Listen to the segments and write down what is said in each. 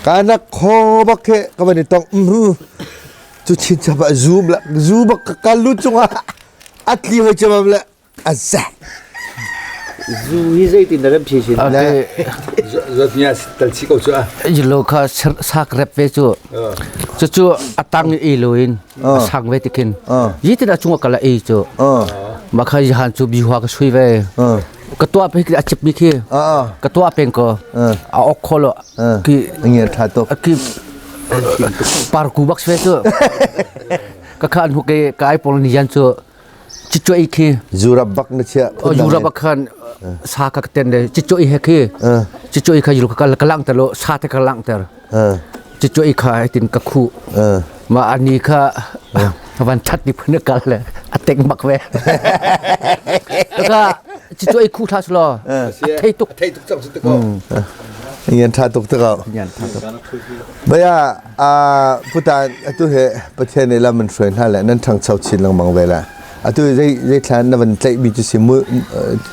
การนักคอบักเทก็ไม่ได้ต้องจุดชินจะแบบซูมละซูมบักการลุ้นจังอ่ะอัดลีไว้จะแบบละอ่ะแซ่ Zui zai tin dalam sisi. Zatnya talci kau cua. Jilo ka sak rep ve chu. Chu atang iloin sang ve tikin. Yiti da chunga kala e chu. Makha han chu biwa ka sui ve. Ka tua pe ki achip mi ki. Ka tua pen ko. A okholo ki ngiya tha to ki par ku bak ve chu. Ka khan hu ke kai pol ni yan chu. Chicho iki Zurabak na siya Zurabak kan sa ka ten de chicho i heki chicho i khajilu ka kalang talo sa te kalang ter chicho i kha tin ka khu ma ani kha wan chat ni phne kal le ateng mak ve ka chicho i khu tha slo thei tuk cak situ kau. ngiya tha tok ta ka yan tha tok baya putan atu he pathe ne la man friend ha la nan thang chau chin lang mang ve la atu dei thlan na van tlai bi chu sim mu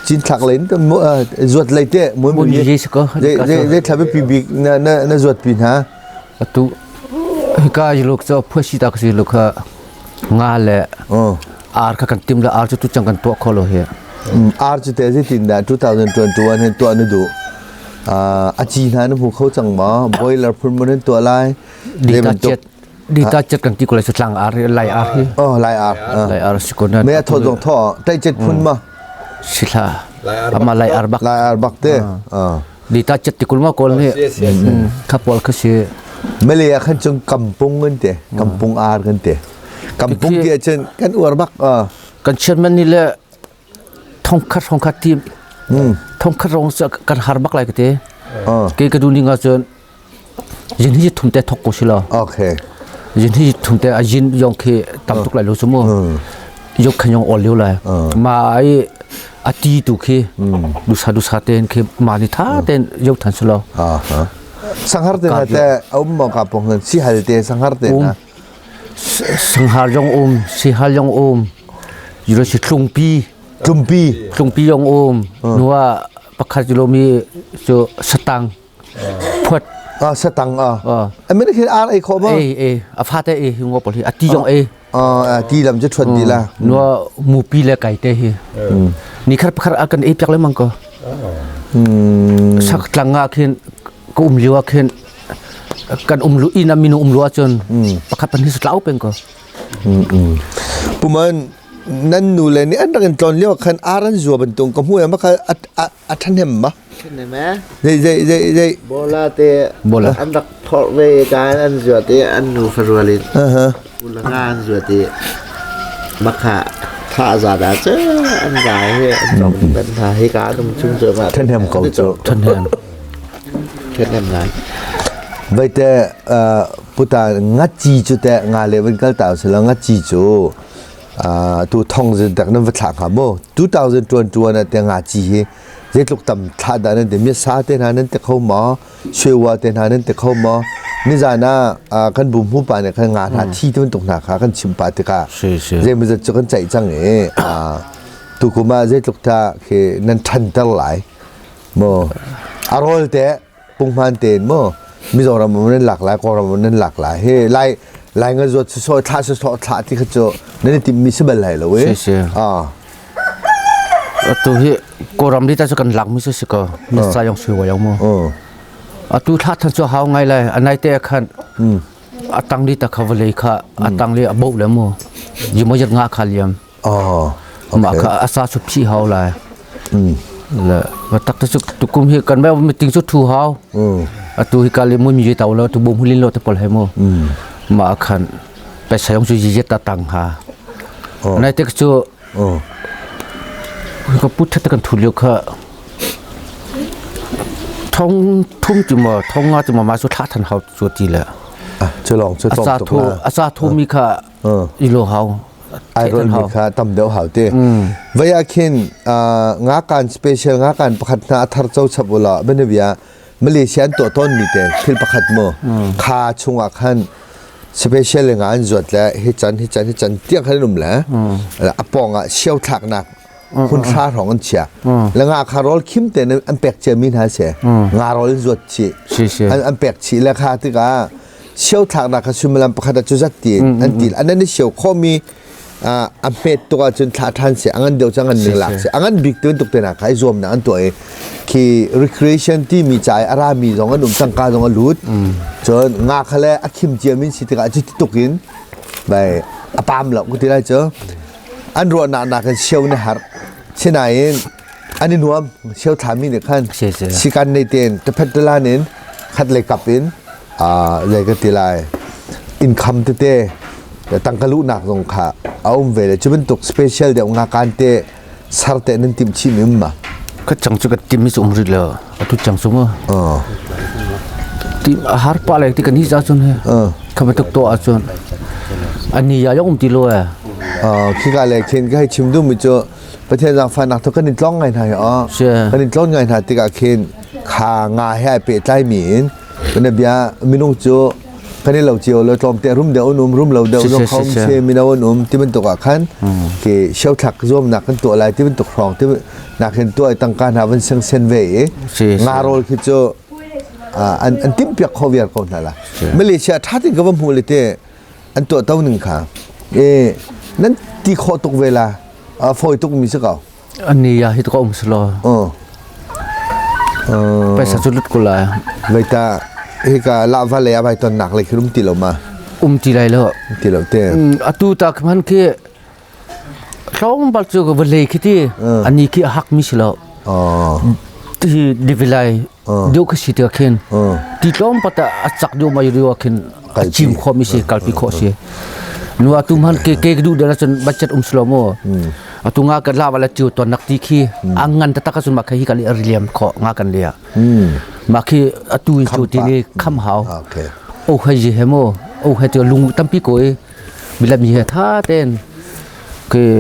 chin thak lein to mu zuat lai te mu mu ye ko dei thabe pi bi na zuat pin ha atu ka jiluk so phosi tak si lukha nga le ar ka kan tim la ar chu tu chang kan to kholo he ar chu te ji tin da 2021 he to anu du achi na nu hu khau chang ma boiler phun mun to lai đi ta chất cần tí của lại sụt lăng ar lại ar hi lại ar sikona me tho jong tho tai jet phun ma sila ama lại ar bak te đi ta chất tí của ma kol ni khapol khasi melia khan chung kampung ngan te kampung ar kan te kampung kia chen kan ur bak kan chen man ni le thong khat tim thong khat rong sa kan har bak lai ke te ke ka du ni nga chen yin hi thum te thok ko sila okay yin hi thum te a yin yong ke tam tuk lai lo sumo yok khanyong ol liu lai ma ai ati tu ke du sa ten ke ma ni tha ten yok than silo sanghar te na te ma ka pong si hal te sanghar te na sanghar yong si hal yong yuro si tlungpi yong nuwa pakhat lo mi so satang phot satangไม่ได้คิดอะไรเขาบ้างอาฟาเตหิงอปอลีอติยองตีลำจะชวนดีละนัวมูปีเลไก่เตหินี่ครับครับอากันจักเลยมังก็สักหลังอาขึ้นก็เลี้ยวขึ้นกันลุอินามินุลัวจนประคับปันที่สุดเล่าเป็นก็ปุ่มนั่นนูเลยนี่อันนั้นตอนเลี้ยวคันอารันจัวเป็นตรงกับหัวมันคือทันเห็นมั้ยเห็นไหมโบลาเตอันดักทอดเวการอันจัวเตอันนูฟรวลินอุลงานจัวเตมักขะท่าซาดาเจอันใหญ่เฮจงเป็นท่าให้การตรงชุ่มเจอมาทันเห็นเขาจะทันเห็นงานไว้แต่พุทธางัดจีจุแต่งานเลวันก็ต่างสิแล้วงัดจีจูตัวทองจะดักนั้นวัดหลักครับโม่2021นะแต่งานจีเจ็ดลูกต่ำท่าด้านนั้นแต่มีสาเตนนั้นแต่เขาหมอช่วยว่าเตนนั้นแต่เขาหมอนี่จานะกันบุ้มผู้ป่าเนี่ยกันงานหาที่ที่มันตกหนักกันชิมปาติกาเจ็บมันจะจกันใจจังตัวกูมาเจ็ดลูกท่าคือนั้นทันตั้งหลายโม่อารมณ์แต่ปุ่งพันเตนโม่มีสองรำมันหลากหลายกอรำมันหลากหลายเฮ้ไล่เงินส่วนส่วนท่าส่วนท่าที่เขาจะนั่นที่มีสบายเลยเว้ยตัวที่กรำที่จะกันหลังไม่ใช่สิก็มีสายยองสวยยองมั้งตัวท่าท่านจะหาไงเลยอันไหนแต่ขันตั้งที่ตะขวเลยค่ะตั้งที่บุกเลยมั้งยิ่งไม่ยัดงาขายมมาค่ะอาสาสุพี่หาเลยแล้วว่าตักตุกุมเฮกันแบบไม่ติงสุดทูหาตัวที่การเลี้ยงมันมีอยู่แต่ว่าตัวบุ้มหุ่นลิ้นเราแต่ปล่อยให้มั้งมาขันไปใช้ยองสุจิเจตตังหาในเทคจูก็พูดถึงกันทุเรียนค่ะท้องทุ่มจุ่มท้องงาจุ่มมาสุดท้ายทันเขาสุดทีเลยจะลองจะต้องตกนะอาซาทูมีค่ะอีโลเขาไอรอนมีค่ะตำเดียวเขาเต้วิยาคินงาการสเปเชียลงาการประคัตนาทัรเจ้าชับบุละเป็นเบียมาเลเซียนตัวต้นนี่เต้ขึ้นประคัตโมคาชงอาคันสเปเชียลงานจวดแล้วฮิจันเตี้ยงขนมแล้วอปองเชี่ยวถักหนัก คุณค่าของอันเชียแล้วงาคารอลคิมเตนอันเป็กเจมินหาเสียงารอลจวดชี 是是， อันเป็กชีแล้วค่าที่กาเชี่ยวทางนักชุมลัมประคัดจุจัดตีอันตีอันนั้นเชี่ยวข้อมีอันเป็ดตัวจนท่าทานเสียอันเดียวจังอันหนึ่งหลักเสียอันบิ๊กตัวตุกเตนะใครรวมนะอันตัวเองคือ recreation ที่มีใจอารามีตรงอันนุ่มสังกาตรงอันลุดจนงาเขาเลยอักขิมเจียมินสิที่กาจิตตุกินไปอปามหรอกกูที่ไรเจออันรัวหนากันเชี่ยวในหาเช่นไหนอันนี้รวมเชี่ยวถามีเนี่ยขั้น 是是， สิกันในเตียนแต่เพชรลานินขัดเลยกับอินเลยก็ตีลายอินคัมเตแต่ตั้งกลุนักตรงขาเอาเวลจะเป็นตกสเปเชียลเดี๋ยวงานการเตะสารเตนั้นติมชิมิมมา 可讲这个地米是我们这了，都讲什么？ อ๋อ 地harpa lagi tiga ni aja nih. Kami tak tahu aja. Ani ya yang umti lo ya. คิดอะไรเคนก็ให้ชิมดูมิจประเทศเราฟันนักทุกคนนี่ร้องไงไทยอ๋อ ใช่ คนนี่ร้องไงไทยติกาเคนขางาให้เปใจหมีนคนนี้เบียมินุโจคนนี้เราเจียวเราตอมเตะรุ่มเดียวนุ่มรุ่มเราเดียวเราเขาเชมินาวันนุ่มที่เป็นตัวขันque เชี่ยวถักร่วมหนักกันตัวอะไรที่เป็นตัวครองที่หนักเห็นตัวไอ้ตั้งการหาวันเซงเซนเว่งานโรลคือโจอันติมเปียกเขาเวียร์ก่อนนั่นแหละมาเลเซียถ้าที่กับว่ามูลเตอันตัวเต้าหนึ่งขานั่นที่ขอตกเวลาฝอยตกมีสักเอา Ani ya itu kau umslo. ไปสัจจุดกุลา ไว้ตาเฮกาลาวาเลยอะไรตอนหนักเลยคือรุ่มตีเรามา จีไรแล้ว ตีเราเต้ อะตูตากมันคือเราบัลจูกับเลยคิดที่อันนี้คือหักมิสแล้ว อ๋อ ที่ดิวิไลเดี๋ยวก็สิเตอร์เคนที่เราปัตตาจักเดียวมาอยู่เดียวเคนจิมข้อมิสิกัลปิข้อสินัวตุมันเกดูเดรัจนบัจจัดสโลโมอะตุงากันลาวาลจิวตัวนักที่คีอังงันตะตะกสุนมาคีกัลเอริเลียมข้องากันเลียมาคีอะตุอินจูตินี่คำหาว โอเค โอ้ให้จิเฮโมโอ้ให้ตัวลุงตั้มปีโกยบิลามีท่าเต้นคือ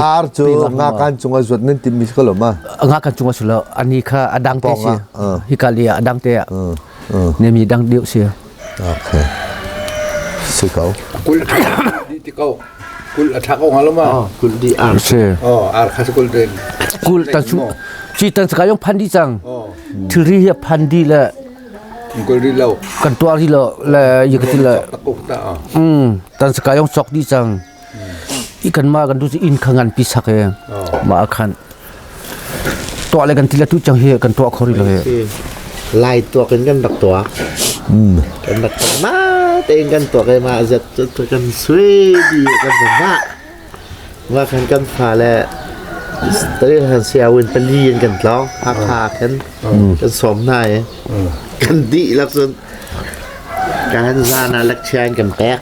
อาร์จูงาการจงอาจนั่นติมิสก็หรอมาง ากันจุงสุลอันนี้ค่ะอดังเตสิฮิกาเลียอดังเตะ เนี่ยมีดังเดียวเสีย โอเคสิเขา kul di kau kul athak kau ngalam ah kul di ar เสีย oh ar khas kul den กูตันชุชีตันสกายงพันดีจังถือเรียพันดีละ kul di lau กันตัวที่ละยังกันที่ละ takuk ta ah ตันสกายงซอกดีจังอีกันมากันดูสิอินขังงันพิสักเองมาคันตัวอะไรกันที่ละทุจังเฮกันตัวเขาเลย ไล่ตัวกันดักตัวกันดักตัวมาเต็งกันตัวกันมาจะตัวกันสวยดีกันแบบว่ากันฟ้าแหละตอนนี้หันเสียวินเป็นเรียนกันร้องพากันสมนายกันดีแล้วส่วนการซานาลักเชียนกันแป๊ก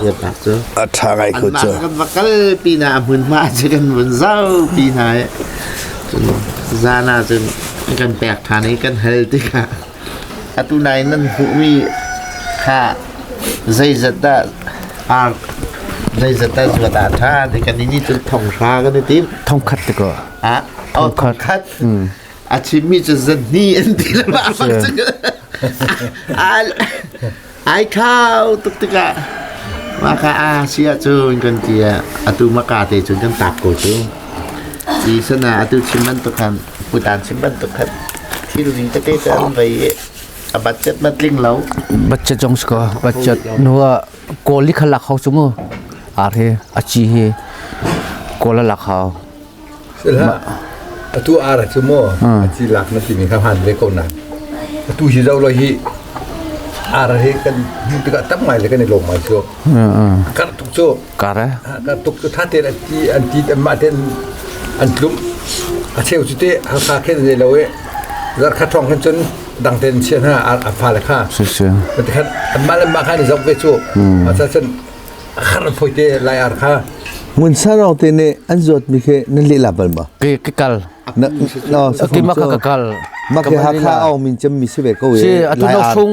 เรียบร้อยจ้ะ ทางไง อัน คุณ มา เจอ กันมากันปีหน้าเหมือนมาจะกันเหมือนเศร้าปีหน้าจนซานาจนกันแปลกฐานนี้กันเฮลติค่ะอัตุนายนั่นหูมีค่ะใจจัดได้ใจจัดได้สวดาท่าในกันนี้จนท่องชากันในทีม ท่องคัดดีกว่า เอาท่องคัดอาชีพมีจะจัดนี่อันที่ละบ้าฟังจังไอ้ข้าวตุกติกะมาค่ะอาเซียจูนกันเจียอัตุมากาเตจูนกันตักโกจูดีสนาอัตุชิมันตุกันผู้ดานชิมันตุกันที่ดูดีจะได้จะไปบัดเจ็ดบัดลิงเหลา บัจจัดจงสกอบัจจัดนัวโกลิขลักเขาสมออาเรอาจีเฮโกลลักเขา sela atu ar chumo chi lak na ti mi kha han le ko na atu hi zau lo hi ar he kan ti ka tap mai le kan lo mai so kan tuk so การะ kan tuk tha te an ti ma ten an tlum a cheu chu te ha kha khen le lo e zar kha thong kan chun dang ten chen ha ar fa le kha เสีย มันkan an ma le ma kha ni zau ve chu a sa chen khar phoi te lai ar kha มุนซาเราเตเนอันจดมีแค่นั่นลิลาบันบ่ เกกัล นะเนาะ กินมากกัล มาแค่หาข้าเอามินจะมีเสเวก็เว เสียอัตุนกชง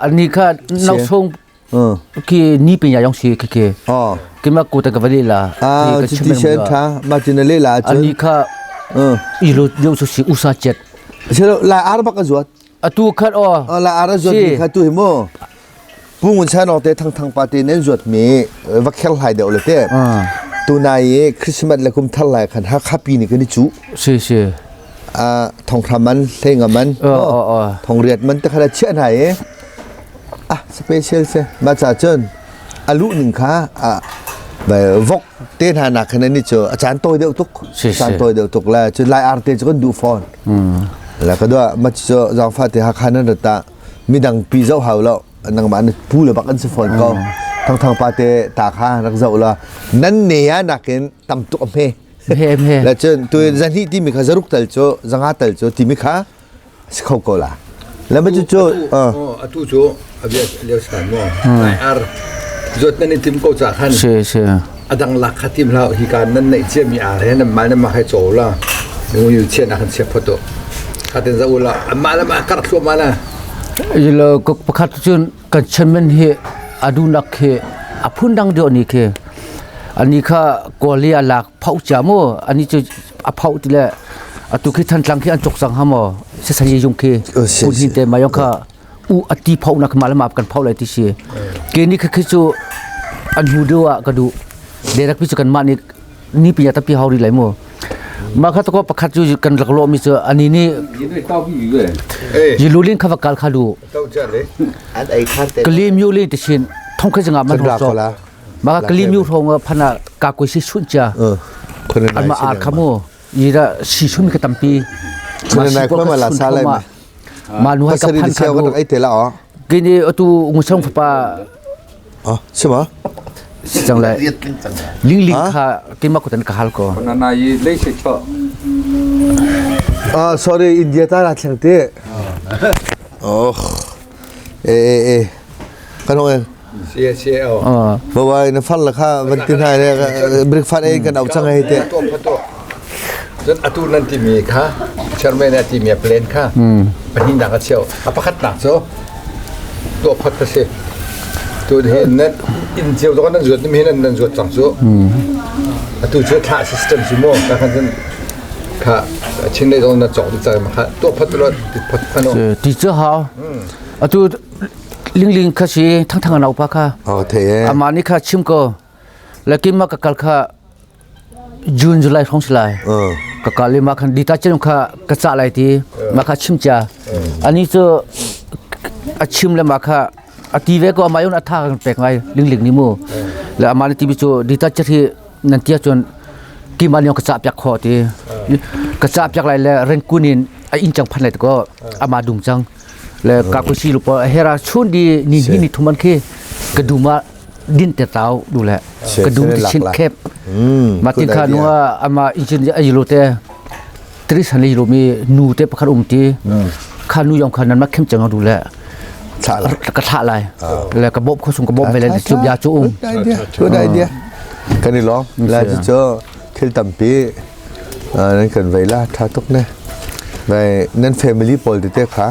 อันนี้ค่ะนกชงคือนี่เป็นอย่างสิคือกินมากูแต่กับวันนี้ล่ะ จิติเชนท่ามาจินเลลา อันนี้ค่ะอีโรเดียวสุสิอุตสาหเจ็ด เชลลาอาร์บักจวด อัตุคัดอ๋อ ลาอาร์จวดมีข้าตุหิโมผู้มุนชาโนเตทางปาร์ตี้เน้นจวดมีวักเคลไฮเดอเลเต ตัวนายคริสต์มาสและกุมทัลไลคันฮักฮับปีนี่ก็นี่จุ 是ทองทำมันเท่งมันทองเรียดมันแต่ขนาดเชื่อไหนสเปเชียลเซมาจากเจนอาลุหนึ่งค้าแบบวกเต้นหานักขนาดนี้เจออาจารย์ตัวเดียวตุกอาจารย์ตัวเดียวตุกแล้วจนไลอาร์เตจก็ดูฟอนแล้วก็ด้วยมาเจอจางฟ้าที่ฮักฮันนั่นแต่มีดังปีเจ้าเฮาแล้วนังมันพูดเลยบักอันสิฟอนก็ทางปาเตตาข้านักเจ้าละนั่นเนี่ยนักเห็นตำตุกเมแล้วเจนตัวจันที่ที่มีข้าจะรุกตัลโจจังหาตัลโจที่มีข้าสเขาโกละแล้วมันจะโจตู้โจอาเบียเลี้ยวสันมั่วไออาร์จดนั่นทีมก็จะขันอดังหลักขัดทีมเราฮิการนั่นในเชื่อมีอะไรนั่นมันมาให้โจละนึกว่าอยู่เชื่อนักเชื่อพอตัวขัดเดินจะอุละมาแล้วมากัดชัวมานะยี่เราก็ประคัตจนกันเชนมันเฮอดูนักเฮอพุ่นดังเดียวนี่เฮอันนี้ข้ากอลียหลักเผาจามอันนี้จะเผาที่แหละตุกิทันหลังที่อันจกสังหามเสสัญญยงเฮคุณหินเตมายองข้าอติเผานักมาแล้วมากันเผาอะไรที่เชียเกนี่คือจูอันหูดูอ่ะก็ดูเดรักพิจกันมานี่ปียตาปีเฮาดีไหลมัวมาข้าตะก็ประคัตอยู่กันหลักโลมิเสอันนี้นี่ยูลินข้าวกัลข้าดูอันไอ้ขั้นเต็มกลีมยูลินติชินท่องขึ้นจังมันหัวโตมากลีมยูทงพนักกากุยสิชุนจ้าอันมาอาร์ขโมยีระสิชุนมีกตัมปีมาสิพวกมาลาซาเลยมาหนูให้กับพันข้าดูกินนี่ตัวงูช่างฟ้าใช่ไหมจังเลยลิงข้ากินมากุตันกาลก็นานายเล่เชอsorry อินเดียตาลัดเชียงเต้กันว่าเชียบ่าวในฟันละค่ะวันที่ไหนเนี่ยบริกฟาเองกันเอาจังไงเต้ตัวจนอตูนันที่มีค่ะชาร์เมนที่มีเพลนค่ะเป็นหินดังกันเชียวapaขัดหนักโซ่ตัวพัดไปสิตัวเห็นนั่นอินเชียวตัวนั้นจวดนี่มีนั่นจวดจังโซ่อตูจวดท่าซิสเต็มซิโม่แล้วกันค่ะชิ้นในตรงนั้นจอดใจมาค่ะตัวพัดรถติดพัดพนมดีเจ้าฮะอตูลิงข้าชีทั้งเราปะค่ะอามานี่ข้าชิมก็แล้วกินมากับกัลข้าจูนจุลัยท้องสลายกับกัลเลยมาคันดีตาเจ้าข้ากระจายทีมาข้าชิมจ้าอันนี้จะชิมแล้วมาข้าทีเวก็มาอยู่นัทธากันแปลกไงลิงนี่มู่แล้วอามานี่ทีวิจูดีตาเจ้าที่นั่นเตี้ยจนกิมันยองกระจายจากคอทีกระจายจากอะไรแล้วเรนกุนินไออินจังพันอะไรก็อามาดุมจังแล้วกากุชิลุปเฮราชุนดีนี่ทุมันเคกระดูมาดินเตตาวดูแลกระดูชิ้นแคบมาติขานัวอามาอินจินอายุโรเตทริสันลีโรมีนูเตปขันตีขานูยองขานั้นมาเข้มจังดูแลกระทะอะไรแล้วกระบบเขาส่งกระบบไปเลยจุบยาจุอุ้มก็ได้เดียกันนี่ร้องแล้วจะเจอเคลตัมปีนั่นกันไวล่าท่าตุกเนี่ยไปนั่น family politics ค่ะ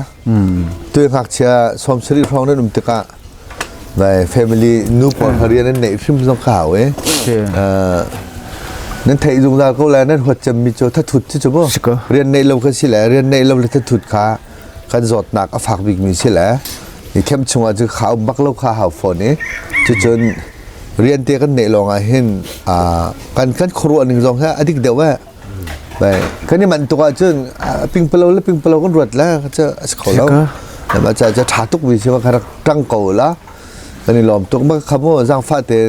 ตัวขักเชียสมศรีพร้อมนั่นนุ่มตะกะไป family นูปอนเรียนนั่นในฟิล์มสองข่าวนั่นไทยจุงดาก็แล้วนั่นหัวจำมีโจทัดถุดที่จะบอกเรียนในเราก็สิแหละเรียนในเราเลยทัดถุดค่ะกันจอดหนักฝากบิ๊กมีสิแหละนี่เข้มชงอาจจะข่าวบักเล่าข่าวฝนนี่จนเรียนเตี้ยกันในลองเห็นกันครัวหนึ่งสองแค่อดีตเดียวว่าไปก็นี่มันตัวจนปิงเปล่าแล้วปิงเปล่าก็รวดแล้วจะเขาแล้วแต่มาจะถาตุกวิชว่าคาตั้งเก่าแล้วก็นี่หลอมตัวมันคำว่าสร้างฟ้าเตะ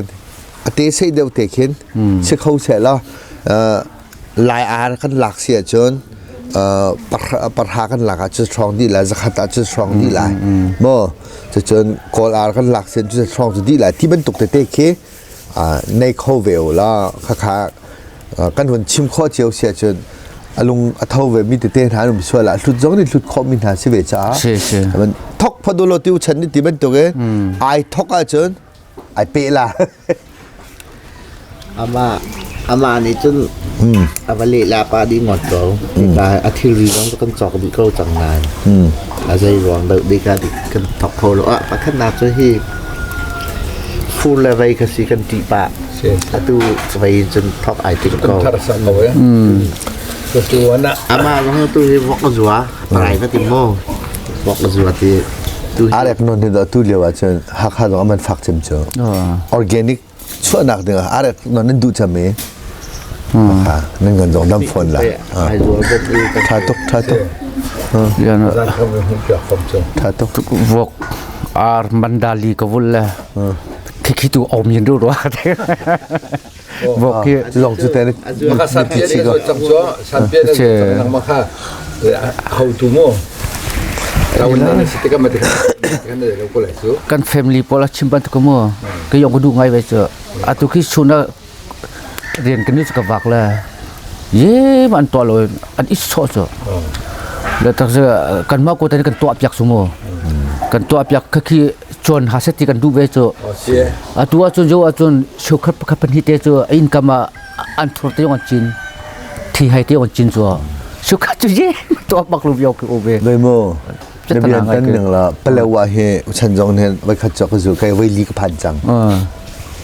เตะใช้เดียวเตะเข็นใช้เขาเสร็จแล้วลายอาร์กันหลักเสียจนปัญหากันหลักจะสตรองดีแล้วจะขัดจะสตรองดีแล้วบ่จะจนกอลอาร์กันหลักเสียจะสตรองดีแล้วที่มันตกเตะเข็นในโคเวลแล้วค่ากันวันชิมข้อเจียวเสียจนลุงอัฐเวมีแต่เตะหาหนุ่มช่วยละหลุดจ้องนี่หลุดข้อมินหาสิเวจ้ามันทอกพอดูโลติวฉันนี่ที่มันตัวเองไอทอกอาจนไอเปล่าอามานี่จนอามาเลลาปาดีงอดเขาแต่อาทิตย์นี้ต้องกันจอกกับเขาจังนานอาใจร้อนเด็กดีกันทอกเขาหรอปะขนาดจะให้ฟูลเลเวลก็สิกันตีปะtu vậy chân top ai tiếng câuตัวน่ะama bang tu vok zua rai ka tim mo vok zua ti tu arek non de tu lewa chen hak ha do man fak chem cho organic ชั่วหนักเด้ออะไรนอนนั้นดูจะเมนั่นเงินจงดำฝนละ ไอ้ตัวเป็นอีก ทาตุก ya na อาจารย์เขาเป็นหุ่นเกี่ยวกับจง ทาตุก vok ar mandali ka vulla ki tu om yin ru ro vok ki ลองจุดแต่ maka sampia ni so changso sampia ni nang maka how to mo rawon na siti ka mati kan de lo ko la so kan family pola chimpan tu mo ke yong du ngai ve cho atu ki chuna rian kan ni ka vak la ye man to lo an is so so le tak se kan ma ko ta kan to apyak sumo kan to apyak ka ki chon ha se ti kan du ve cho sia atu a chon jo a chon shukhat ka pan hi te cho in kama an thur te yong chin thi hai te yong chin cho shukhat chu ye to bak lu yok o ve เลยโมในเบียนตั้งหนึ่งละเปลว่าเฮฉันจงเนี่ยไว้ขัดจอกก็สู่ใครไว้ลีกพันจัง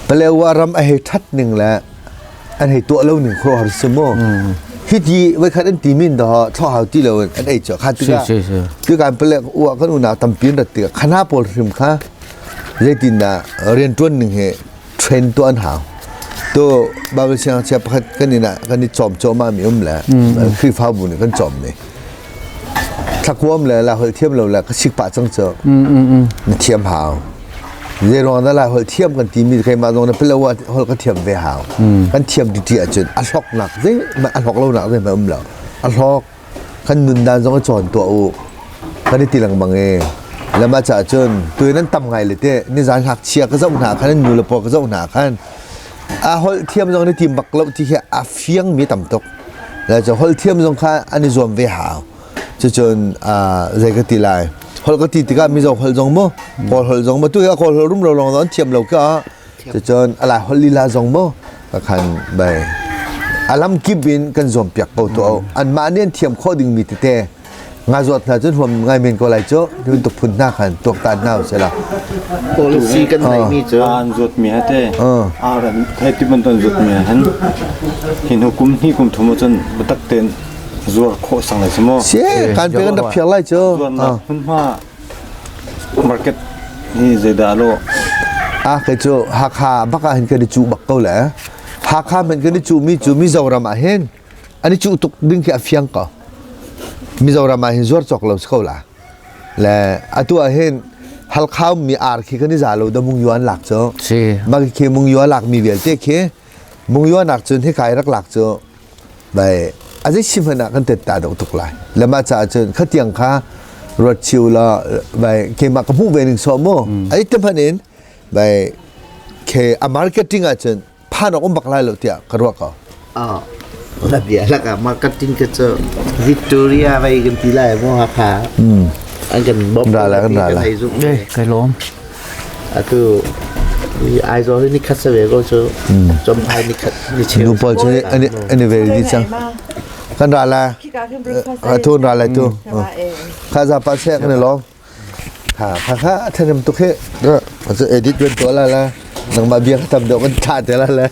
เปลว่ารำไอทัดหนึ่งละอันให้ตัวเราหนึ่งครัวหรือสมอฮิตยีไว้ขัดอันตีมินดอท่อหาที่เราอันไอเจ้าขัดตัวคือการเปลว่าก็อุณาตำเปลี่ยนตัดเตือคณะปอลริมค่ะเรตินนะเรียนตัวหนึ่งเฮเทรนตัวอันหาวตัวบางเชียงเชียบขัดกันนี่นะกันนี่จอมโจมามีแหละคือฟ้าบุญกันจอมเนี่ยถ้าควมเลยเราเทียมเราแล้วก็ชิกปะจังเจอเทียมหาวเรื่องนั้นเราเทียมกันทีมีใครมาตรงนั้นเป็นเราว่าเราก็เทียมไปหาวกันเทียมดีๆจนอัลฮอกหนักสิมันอัลฮอกเราหนักเลยแบบเราอัลฮอกขันนุนดานจงก็จอนตัวโอ้ขันนี่ตีหลังบังเอแล้วมาจากจนตัวนั้นต่ำไงเลยเต้นี่จานหักเชียก็จะหนาขันนั้นอยู่ละพอก็จะหนาขันฮอลเทียมจงในทีมบักเราที่แค่เฟียงมีต่ำตกแล้วจะฮอลเทียมจงค่ะอันนี้รวมไปหาวจนใจก็ตีลายฮอลก็ตีติก้ามีจงฮอลจงมั้งพอฮอลจงมั้งตัวก็ฮอลรุ่มเราลองตอนเทียมเราก็จนอะไรฮอลลีลาจงมั้งก็ขันไปอาลัมกิบินกันจอมเปียกเป่าตัวอันมาเนี่ยเทียมข้อดึงมีติเตงาจวดนะจนผมไงเมนก็ไหลโจ้ที่มันตกพุ่นหน้าขันตกตาหน้าใช่ละ policy กันไหนมีเจอ an zot mi hate aran theti ban ton zot mi han hin hukum hi kum thumo chon batak ten zor kho sang lai samo เชี่ยการเป็นกันดับเพียงไรโจ้ zor na hun ma market hi zeda lo เคยโจ้หักขาบักเห็นกันจูบักเก่าแหละหักขาเห็นกันจูมีเจ้ารามาเห็นอันนี้จูตกดึงแค่เฟียงก็มีเจ้ารามาเห็นจวดจอกเราเข้าละและตัวเห็นฮัลข้าวมีอาร์คิกันนี่จ่าเราดมุงยวนหลักโจ้ si มาเคมุงยวนหลักมีเวลเตเคมุงยวนหลักจนให้ขายรักหลักโจ้ไปอาจจะชิมหนักกันเต็ดตาดอกตุกไหลแล้วมาจากจนข้าเตียงข้ารถชิวละไปเคมากระพุ้งเวนึงสมอไอ้เต็มพันเองไปเคอามาร์เก็ตติ้งอาจจะผ่านออกบักไล่เราเตียกระรอกเขา อ๋อระเบียบแล้วก็มาร์เก็ตติ้งก็จะวิกตอเรียไปกันทีไรมั่วค่ะอันกันบ๊อบไอ้ซุก ye kai lom อ่ะคือไอ้ตัวนี่คัดเสวยก็จะจมไพ่นี่คัดนี่เชี่ยว ดูพอช่วยอันนี้เวรีดีจังกันราละทุนราละตัวข้าจะปัสเซ่กันเลยล้อข้าท่านทำตัวแค่ก็มันจะเอดิตเป็นตัวละนังมาเบียร์ทำเดี๋ยวมันขาดแต่ละเลย